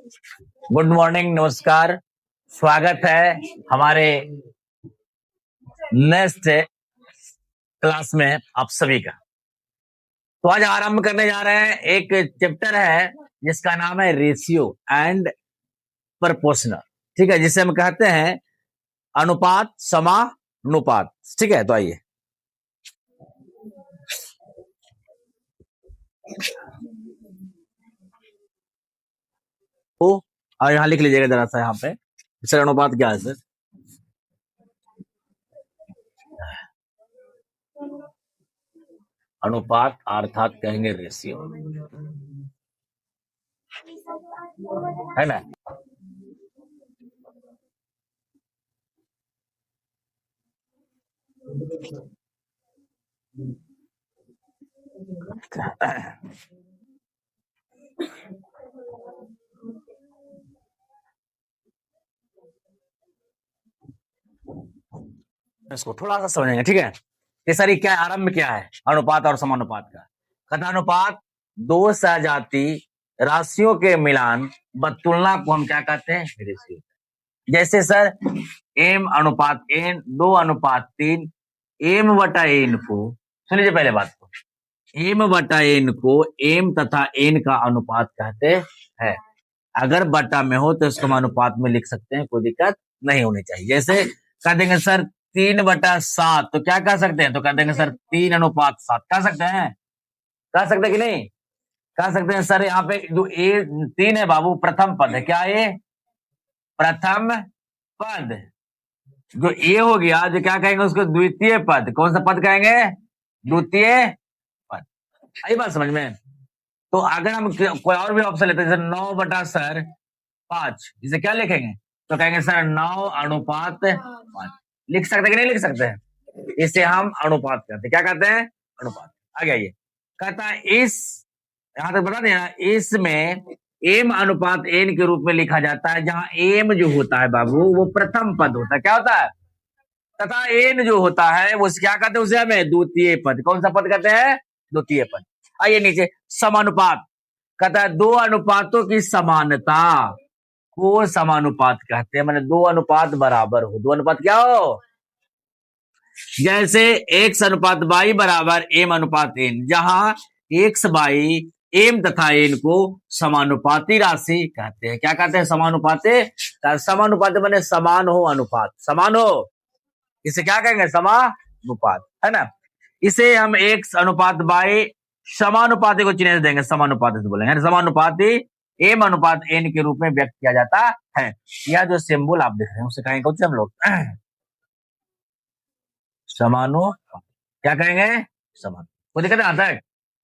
Good morning, नमस्कार। स्वागत है हमारे नेक्स्ट क्लास में आप सभी का। तो आज आरंभ करने जा रहे हैं, एक चैप्टर है जिसका नाम है रेशियो एंड प्रपोर्शनल। ठीक है, जिसे हम कहते हैं अनुपात समानुपात। ठीक है, तो आइए तो और यहाँ लिख लीजिएगा जरा सा, यहाँ पे सर अनुपात क्या है सर? अनुपात अर्थात कहेंगे रेशियो, है ना। इसको थोड़ा सा समझेंगे, ठीक है। ये सारी क्या आरंभ क्या है अनुपात और समानुपात का? कथानुपात दो सजाती राशियों के मिलान व तुलना को हम क्या कहते हैं? रेशियो। जैसे सर एम अनुपात एन, 2:3, एम बटा एन को, सुन लीजिए पहले बात को, एम बटा एन को एम तथा एन का अनुपात कहते हैं। अगर बटा में हो तो इसको हम अनुपात में लिख सकते हैं, कोई दिक्कत नहीं होनी चाहिए। जैसे कह देंगे सर 3/7, तो क्या कह सकते हैं? तो कह देंगे सर 3:7 कह सकते हैं, कह सकते कि नहीं? कह सकते हैं सर। यहाँ पे जो ए 3 है बाबू, प्रथम पद है। क्या ये प्रथम पद? जो ए हो गया, जो क्या कहेंगे उसको? द्वितीय पद। कौन सा पद कहेंगे? द्वितीय पद। आई बात समझ में? तो अगर हम कोई और भी ऑप्शन लेते हैं, जैसे 9/5, इसे क्या लिखेंगे? तो कहेंगे सर 9:5 लिख सकते कि नहीं लिख सकते हैं? इसे हम अनुपात कहते हैं। क्या कहते हैं? अनुपात। आगे आइए, कहता है इस, यहां तक बता देना, इसमें एम अनुपात एन के रूप में लिखा जाता है, जहां एम जो होता है बाबू वो प्रथम पद होता है। क्या होता है? तथा एन जो होता है वो क्या कहते हैं? उसे हमें द्वितीय पद। कौन सा पद कहते हैं? द्वितीय पद। आइए नीचे, समानुपात कहता है दो अनुपातों की समानता को समानुपात कहते हैं। माने दो अनुपात बराबर हो, दो अनुपात क्या हो? जैसे एक्स अनुपात वाई बराबर एम अनुपात एन, जहां एक्स वाई एम तथा एन को समानुपाती राशि कहते हैं। क्या कहते हैं? समानुपाती। समानुपाती माने समान हो, अनुपात समान हो, इसे क्या कहेंगे? समानुपात, है ना। इसे हम एक्स अनुपात वाई समानुपाती को चिन्ह देंगे, समानुपाती से बोलेंगे। समानुपाती एम अनुपात एन के रूप में व्यक्त किया जाता है। यह जो सिंबल आप देख रहे हैं उसे कहेंगे कौन से हम लोग? समानुपात। क्या कहेंगे? समान। कोई दिक्कत आता है?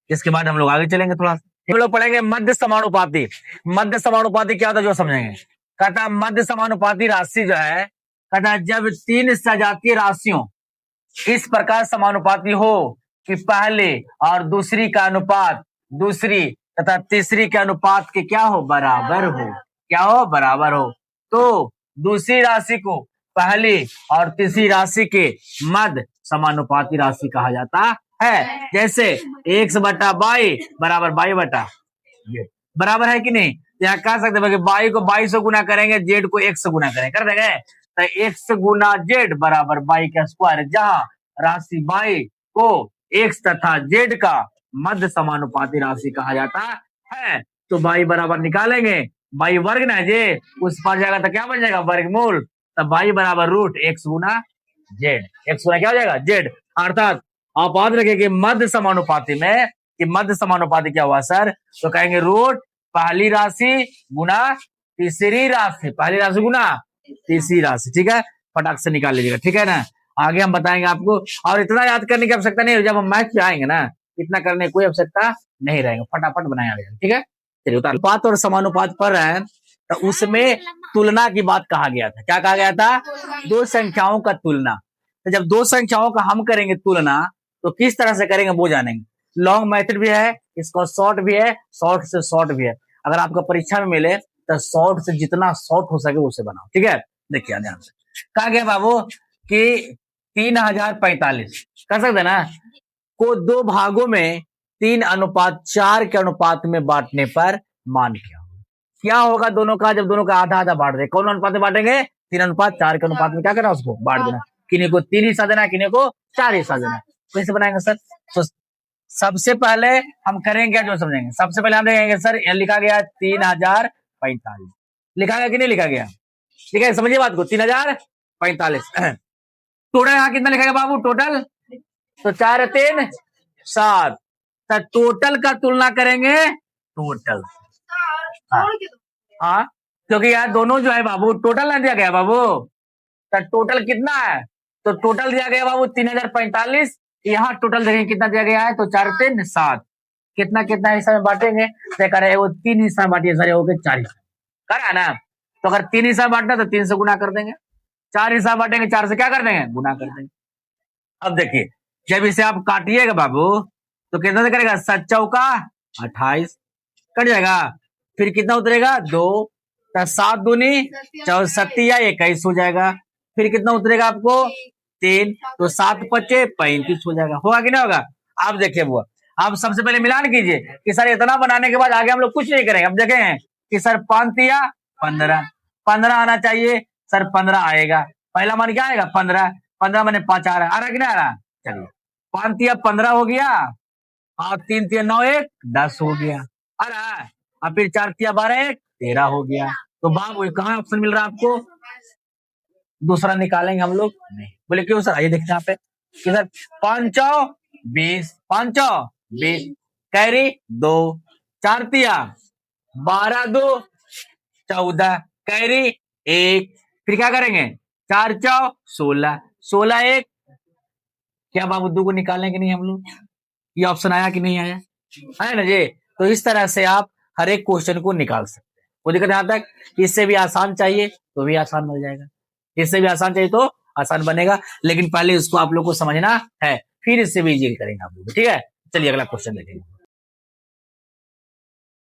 इसके बाद हम लोग आगे चलेंगे थोड़ा सा, हम लोग पढ़ेंगे मध्य समानुपाती। मध्य समानुपाती क्या होता है जो समझेंगे। कहता मध्य समानुपाती राशि जो है, कहता जब तीन सजातीय राशियों इस प्रकार समानुपाती हो कि पहले और दूसरी का अनुपात दूसरी तथा तीसरी के अनुपात के क्या हो? बराबर हो। क्या हो? बराबर हो। तो दूसरी राशि को पहली और तीसरी राशि के मध्य समानुपाती राशि कहा जाता है। जैसे एक्स बटा बाई बराबर बाई बटा जेड, बराबर है कि नहीं? यहाँ कह सकते हैं कि बाई को बाई से गुना करेंगे, जेड को एक्स से गुना करेंगे, कर देंगे। तो एक्स गुना जेड बराबर बाई का स्क्वायर, जहां राशि बाई को एक्स तथा जेड का मध्य समानुपाती राशि कहा जाता है। तो बाई बराबर निकालेंगे, बाई वर्ग ना जे उस पर जाएगा तो क्या बन जाएगा? वर्गमूल। तब बाई बराबर रूट एक्स गुना जेड, एक्स गुना क्या हो जाएगा? जेड। अर्थात आप याद रखें कि मध्य समानुपाती में, कि मध्य समानुपाती क्या हुआ सर? तो कहेंगे रूट पहली राशि गुना तीसरी राशि, पहली राशि गुना तीसरी राशि। ठीक है, फटाक से निकाल लीजिएगा, ठीक है ना। आगे हम बताएंगे आपको, और इतना याद करने की आवश्यकता नहीं है। जब हम मैथ पे आएंगे ना, इतना करने की कोई आवश्यकता नहीं रहेगा, फटाफट बनाया जाएगा। ठीक है, चलिए उतार। अनुपात और समानुपात पर है तो उसमें तुलना की बात कहा गया था। क्या कहा गया था? दो संख्याओं का तुलना। तो जब दो संख्याओं का हम करेंगे तुलना, तो किस तरह से करेंगे वो जानेंगे। लॉन्ग मेथड भी है, इसका शॉर्ट भी है, शॉर्ट से शॉर्ट भी है। अगर आपको परीक्षा में मिले तो शॉर्ट से जितना शॉर्ट हो सके उसे बनाओ। ठीक है, देखिए ध्यान से। कहा गया बाबू कि 3045 कर सकते ना को दो भागों में 3:4 के अनुपात में बांटने पर मान क्या? क्या होगा दोनों का जब दोनों का आधा आधा बांट दे? कौन अनुपात में बांटेंगे? 3:4 के अनुपात में क्या करना उसको बांट देना। किन्हीं को 3 हिस्सा देना, किन्हीं को 4 हिस्सा देना। कैसे बनाएंगे सर? तो सबसे पहले हम करेंगे क्या, जो समझेंगे। सबसे पहले हम देखेंगे सर ये लिखा गया 3045, लिखा गया कि नहीं लिखा गया? ठीक है, समझिए बात को। 3045 टोटल यहाँ कितना लिखा गया बाबू? टोटल तो 4 3 7। तो टोटल का तुलना करेंगे टोटल। हाँ, क्योंकि यार दोनों जो है बाबू टोटल ना दिया गया बाबू। तो टोटल कितना है? तो टोटल दिया गया बाबू 3045। यहाँ टोटल देखेंगे कितना दिया गया है, तो 4 3 7। कितना कितना हिस्सा में बांटेंगे? तो कह रहे हैं वो 3 हिस्सा में बांटिए सर, हो गए 4 हिस्सा। करा है ना? तो अगर 3 हिस्सा बांटना तो 3 से गुना कर देंगे। 4 हिस्सा बांटेंगे, 4 से क्या कर देंगे? गुना कर देंगे। अब देखिए जब इसे आप काटिएगा बाबू तो कितना से करेगा? 7 चौका 28 कट जाएगा। फिर कितना उतरेगा? 2। 7 दूनी 64 या 21 हो जाएगा। फिर कितना उतरेगा आपको? 3। तो 7 पचे 35 हो जाएगा। होगा कि नहीं होगा? आप देखिए बुआ, आप सबसे पहले मिलान कीजिए कि सर इतना बनाने के बाद आगे हम लोग कुछ नहीं करेंगे। अब देखें कि सर 5 या 15, 15 आना चाहिए सर, 15 आएगा। पहला मान क्या आएगा? 15। 15 मैंने 5 आ रहा है कि नहीं आ रहा? चलिए 5 या 15 हो गया, और 3 3 9 1 10 हो गया। आ रहा है? और फिर 4 3 12 1 13 हो गया। तो बाबू कहाँ ऑप्शन मिल रहा है आपको? दूसरा निकालेंगे हम लोग नहीं। बोले क्यों सर? आइए देखते हैं यहाँ पे कि सर 5 20, 5 20 कैरी 2, 4 तिया 12 2 14 कैरी 1। फिर क्या करेंगे? 4 16, 16 1। क्या बाबू 2 को निकालेंगे नहीं हम लोग? ये ऑप्शन आया कि नहीं आया? है ना जी। तो इस तरह से आप हर एक क्वेश्चन को निकाल सकते हैं। कोई दिक्कत यहाँ तक? इससे भी आसान चाहिए तो भी आसान मिल जाएगा, इससे भी आसान चाहिए तो आसान बनेगा, लेकिन पहले इसको आप लोग को समझना है, फिर इससे भी इजी करेंगे आप लोग। ठीक है, चलिए अगला क्वेश्चन देखेंगे।